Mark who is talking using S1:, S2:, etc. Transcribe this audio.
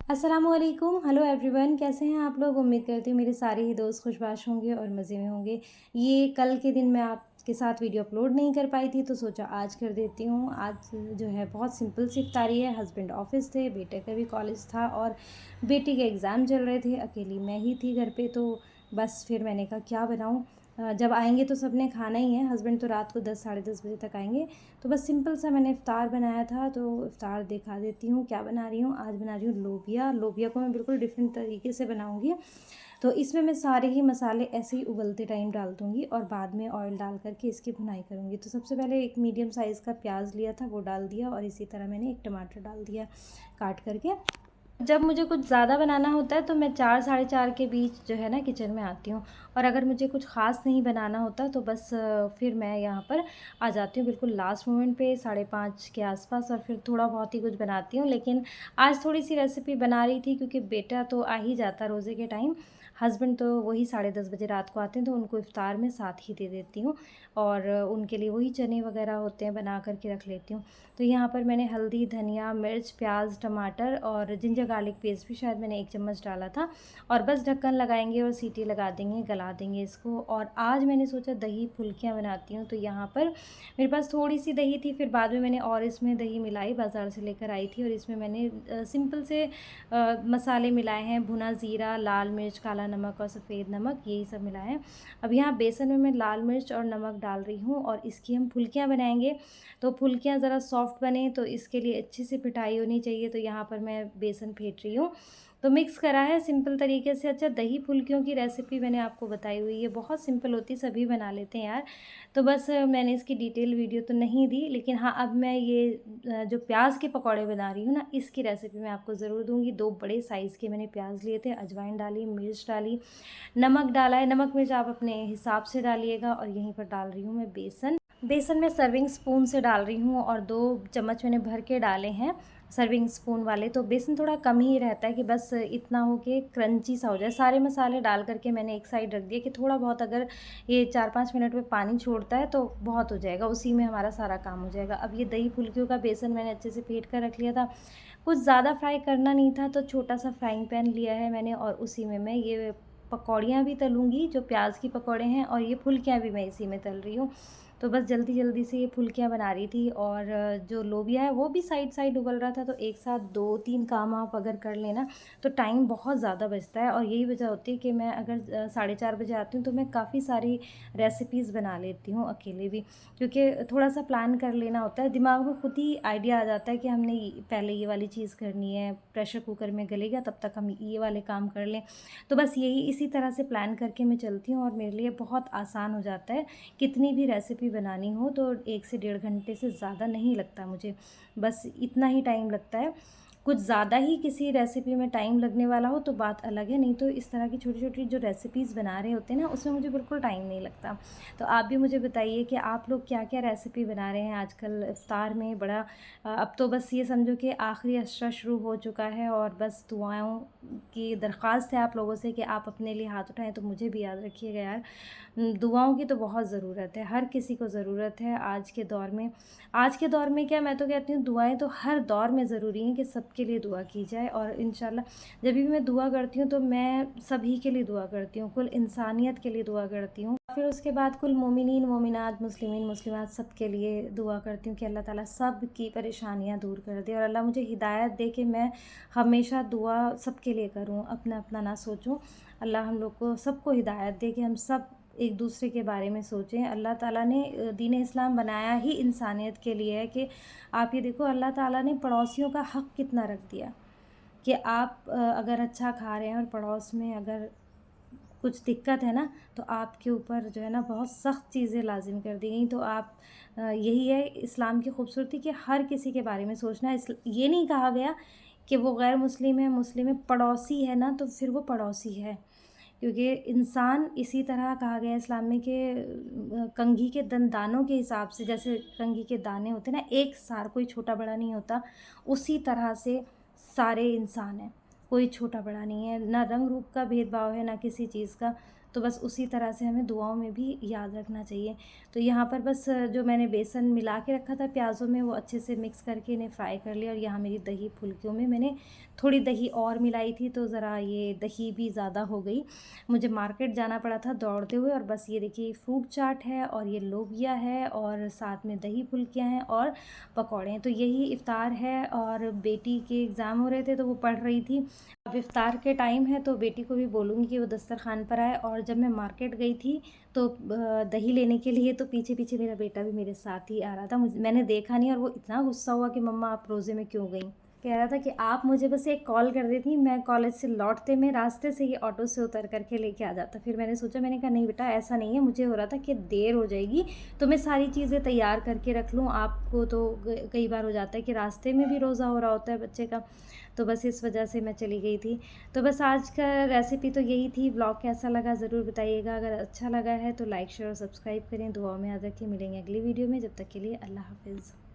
S1: अस्सलामुअलैकुम, hello everyone, कैसे हैं आप लोग। उम्मीद करती हूँ मेरे सारे ही दोस्त खुशबाश होंगे और मज़े में होंगे। ये कल के दिन मैं आपके साथ वीडियो अपलोड नहीं कर पाई थी, तो सोचा आज कर देती हूँ। आज जो है बहुत सिंपल सी इफ्तारी है। हस्बैंड ऑफिस थे, बेटे का भी कॉलेज था और बेटी के एग्ज़ाम चल रहे थे। अकेली मैं ही थी घर पे, तो बस फिर मैंने कहा क्या बनाऊँ। जब आएंगे तो सबने खाना ही है। हस्बैंड तो रात को 10 साढ़े 10 बजे तक आएंगे, तो बस सिंपल सा मैंने इफ़्तार बनाया था। तो इफ़्तार दिखा देती हूँ क्या बना रही हूँ। आज बना रही हूँ लोबिया। लोबिया को मैं बिल्कुल डिफरेंट तरीके से बनाऊँगी। तो इसमें मैं सारे ही मसाले ऐसे ही उबलते टाइम डाल दूँगी और बाद में ऑयल डाल करके इसकी भुनाई करूँगी। तो सबसे पहले एक मीडियम साइज़ का प्याज लिया था, वो डाल दिया और इसी तरह मैंने एक टमाटर डाल दिया काट करके। जब मुझे कुछ ज़्यादा बनाना होता है तो मैं 4 साढ़े 4 के बीच जो है ना किचन में आती हूँ। और अगर मुझे कुछ ख़ास नहीं बनाना होता तो बस फिर मैं यहाँ पर आ जाती हूँ बिल्कुल लास्ट मोमेंट पे, साढ़े 5 के आसपास, और फिर थोड़ा बहुत ही कुछ बनाती हूँ। लेकिन आज थोड़ी-सी रेसिपी बना रही थी क्योंकि बेटा तो आ ही जाता रोज़े के टाइम। हस्बैंड तो वही साढ़े 10 बजे रात को आते हैं, तो उनको इफ़्तार में साथ ही दे देती हूँ और उनके लिए वही चने वग़ैरह होते हैं बना कर के रख लेती हूँ। तो यहाँ पर मैंने हल्दी, धनिया, मिर्च, प्याज, टमाटर और जिंजर गार्लिक पेस्ट भी शायद मैंने 1 चम्मच डाला था। और बस ढक्कन लगाएंगे और सीटी लगा देंगे, गला देंगे इसको। और आज मैंने सोचा दही फुल्कियाँ बनाती हूँ, तो यहाँ पर मेरे पास थोड़ी सी दही थी, फिर बाद में मैंने और इसमें दही मिलाई, बाज़ार से लेकर आई थी। और इसमें मैंने सिंपल से मसाले मिलाए हैं, भुना ज़ीरा, लाल मिर्च, काला नमक और सफ़ेद नमक, यही सब मिलाए हैं। अब यहाँ बेसन में मैं लाल मिर्च और नमक डाल रही हूँ और इसकी हम फुल्कियाँ बनाएंगे। तो फुल्कियाँ ज़रा सॉफ्ट बने तो इसके लिए अच्छी सी पिटाई होनी चाहिए। तो यहाँ पर मैं बेसन फेंट रही हूँ, तो मिक्स करा है सिंपल तरीके से। अच्छा, दही फुल्कियों की रेसिपी मैंने आपको बताई हुई है, बहुत सिंपल होती, सभी बना लेते हैं यार। तो बस मैंने इसकी डिटेल वीडियो तो नहीं दी, लेकिन हाँ, अब मैं ये जो प्याज के पकौड़े बना रही हूँ ना, इसकी रेसिपी मैं आपको ज़रूर दूँगी। 2 बड़े साइज़ के मैंने प्याज लिए थे, अजवाइन डाली, मिर्च डाली, नमक डाला है। नमक मिर्च आप अपने हिसाब से डालिएगा। और यहीं पर डाल रही हूँ मैं बेसन। बेसन मैं सर्विंग स्पून से डाल रही हूँ और 2 चम्मच मैंने भर के डाले हैं सर्विंग स्पून वाले। तो बेसन थोड़ा कम ही रहता है कि बस इतना हो कि क्रंची सा हो जाए। सारे मसाले डाल करके मैंने एक साइड रख दिया कि थोड़ा बहुत अगर ये 4-5 मिनट में पानी छोड़ता है तो बहुत हो जाएगा, उसी में हमारा सारा काम हो जाएगा। अब ये दही फुल्कियों का बेसन मैंने अच्छे से फेंट कर रख लिया था। कुछ ज़्यादा फ्राई करना नहीं था, तो छोटा सा फ्राइंग पैन लिया है मैंने और उसी में मैं ये पकौड़ियाँ भी तलूँगी, जो प्याज की पकौड़े हैं, और ये फुल्कियाँ भी मैं इसी में तल रही हूँ। तो बस जल्दी-जल्दी से ये फुल्कियाँ बना रही थी। और जो लोबिया है वो भी साइड-साइड उबल रहा था। तो एक साथ 2-3 काम आप अगर कर लें ना, तो टाइम बहुत ज़्यादा बचता है। और यही वजह होती है कि मैं अगर साढ़े 4 बजे आती हूँ तो मैं काफ़ी सारी रेसिपीज़ बना लेती हूँ अकेले भी, क्योंकि थोड़ा-सा प्लान कर लेना होता है। दिमाग में खुद ही आइडिया आ जाता है कि हमने पहले ये वाली चीज़ करनी है, प्रेशर कुकर में गलेगा तब तक हम ये वाले काम कर लें। तो बस यही इसी तरह से प्लान करके मैं चलती हूँ और मेरे लिए बहुत आसान हो जाता है। कितनी भी रेसिपी बनानी हो तो 1 से डेढ़ घंटे से ज़्यादा नहीं लगता मुझे, बस इतना ही टाइम लगता है। कुछ ज़्यादा ही किसी रेसिपी में टाइम लगने वाला हो तो बात अलग है, नहीं तो इस तरह की छोटी-छोटी जो रेसिपीज़ बना रहे होते हैं ना, उसमें मुझे बिल्कुल टाइम नहीं लगता। तो आप भी मुझे बताइए कि आप लोग क्या-क्या रेसिपी बना रहे हैं आजकल इफ्तार में। बड़ा अब तो बस ये समझो कि आखिरी अशरा शुरू हो चुका है और बस दुआओं की दरख्वास्त है आप लोगों से कि आप अपने लिए हाथ उठाएँ। तो मुझे भी याद रखिएगा यार, दुआओं की तो बहुत ज़रूरत है, हर किसी को ज़रूरत है आज के दौर में। आज के दौर में क्या, मैं तो कहती हूँ दुआएँ तो हर दौर में ज़रूरी हैं कि सबके लिए दुआ की जाए। और इंशाल्लाह जब भी मैं दुआ करती हूँ तो मैं सभी के लिए दुआ करती हूँ, कुल इंसानियत के लिए दुआ करती हूँ। फिर उसके बाद कुल मोमिनीन, मोमिनात, मुस्लिमीन, मुस्लिमात सब के लिए दुआ करती हूँ कि अल्लाह ताला सब की परेशानियाँ दूर कर दे और अल्लाह मुझे हिदायत दे कि मैं हमेशा दुआ सबके लिए करूँ, अपना-अपना ना सोचूँ। अल्लाह हम लोग को सबको हिदायत दे कि हम सब एक दूसरे के बारे में सोचें। अल्लाह ताला ने दीन इस्लाम बनाया ही इंसानियत के लिए है कि आप ये देखो, अल्लाह ताला ने पड़ोसियों का हक़ कितना रख दिया कि आप अगर अच्छा खा रहे हैं और पड़ोस में अगर कुछ दिक्कत है ना, तो आपके ऊपर जो है ना बहुत सख्त चीज़ें लाजिम कर दी गई। तो आप यही है इस्लाम की खूबसूरती कि हर किसी के बारे में सोचना। ये नहीं कहा गया कि वो गैर मुस्लिम है, मुस्लिम है, पड़ोसी है ना तो फिर वो पड़ोसी है। क्योंकि इंसान इसी तरह कहा गया है इस्लाम में कि कंघी के दानों के हिसाब से, जैसे कंघी के दाने होते हैं ना, एक सार, कोई छोटा बड़ा नहीं होता, उसी तरह से सारे इंसान हैं, कोई छोटा बड़ा नहीं है, ना रंग रूप का भेदभाव है, ना किसी चीज़ का। तो बस उसी तरह से हमें दुआओं में भी याद रखना चाहिए। तो यहाँ पर बस जो मैंने बेसन मिला के रखा था प्याज़ों में, वो अच्छे से मिक्स करके इन्हें फ्राई कर लिया। और यहाँ मेरी दही फुल्कियों में मैंने थोड़ी दही और मिलाई थी, तो ज़रा ये दही भी ज़्यादा हो गई। मुझे मार्केट जाना पड़ा था दौड़ते हुए, और बस ये देखिए फ्रूट चाट है और ये लोबिया है और साथ में दही फुल्कियाँ हैं और पकौड़े हैं। तो यही इफ़्तार है। और बेटी के एग्ज़ाम हो रहे थे तो वो पढ़ रही थी। अब इफ़्तार के टाइम है तो बेटी को भी बोलूँगी कि वो दस्तरख़ान पर आए। और जब मैं मार्केट गई थी तो दही लेने के लिए, तो पीछे-पीछे मेरा बेटा भी मेरे साथ ही आ रहा था। मैंने देखा नहीं और वो इतना गुस्सा हुआ कि मम्मा आप रोज़े में क्यों गईं? कह रहा था कि आप मुझे बस एक कॉल कर देती, मैं कॉलेज से लौटते में रास्ते से ही ऑटो से उतर कर के लेके आ जाता। फिर मैंने सोचा, मैंने कहा नहीं बेटा ऐसा नहीं है, मुझे हो रहा था कि देर हो जाएगी तो मैं सारी चीज़ें तैयार करके रख लूँ। आपको तो कई बार हो जाता है कि रास्ते में भी रोज़ा हो रहा होता है बच्चे का, तो बस इस वजह से मैं चली गई थी। तो बस आज का रेसिपी तो यही थी। व्लॉग कैसा लगा ज़रूर बताइएगा। अगर अच्छा लगा है तो लाइक शेयर और सब्सक्राइब करें। दुआओं में याद रखिए। मिलेंगे अगली वीडियो में। जब तक के लिए अल्लाह हाफ़िज़।